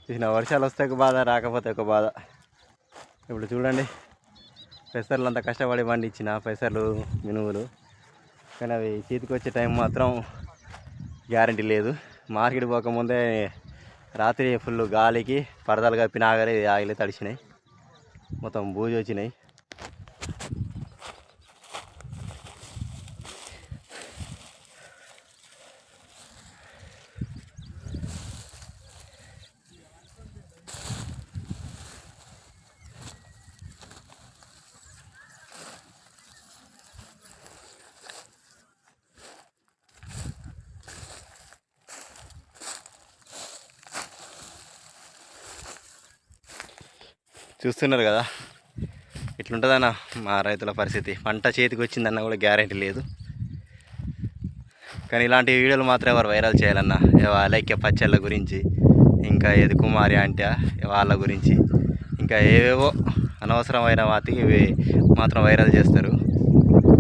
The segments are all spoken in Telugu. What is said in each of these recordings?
చూసిన వర్షాలు వస్తే ఒక బాధ, రాకపోతే ఒక బాధ. ఇప్పుడు చూడండి, పెసర్లు అంత కష్టపడి పండించిన పెసర్లు, మినువులు, కానీ అవి చేతికి వచ్చే టైం మాత్రం గ్యారంటీ లేదు. మార్కెట్ పోకముందే రాత్రి ఫుల్ గాలికి పరదాలు కప్పిన ఆగలే తడిచినాయి, మొత్తం బూజు వచ్చినాయి. చూస్తున్నారు కదా ఇట్లుంటుందన్న మా రైతుల పరిస్థితి. పంట చేతికి వచ్చిందన్న కూడా గ్యారెంటీ లేదు. కానీ ఇలాంటి వీడియోలు మాత్రం ఎవరు వైరల్ చేయాలన్న, అలైక్య పచ్చళ్ళ గురించి, ఇంకా ఏది కుమారి అంటే వాళ్ళ గురించి, ఇంకా ఏవేవో అనవసరమైన వాటికి ఇవి మాత్రం వైరల్ చేస్తారు.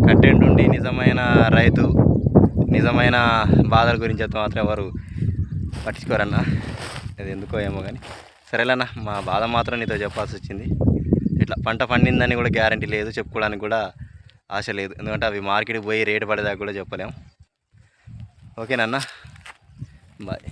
కంటెంట్ ఉండి నిజమైన రైతు, నిజమైన బాధల గురించి అయితే మాత్రం ఎవరు పట్టించుకోరన్న. అది ఎందుకో ఏమో కానీ సరేలన్న, మా బాధ మాత్రం నీతో చెప్పాల్సి వచ్చింది. ఇట్లా పంట పండిందని కూడా గ్యారంటీ లేదు, చెప్పుకోవడానికి కూడా ఆశ లేదు. ఎందుకంటే అవి మార్కెట్కి పోయి రేటు పడేదాకా కూడా చెప్పలేం. ఓకేనన్నా, బాయ్.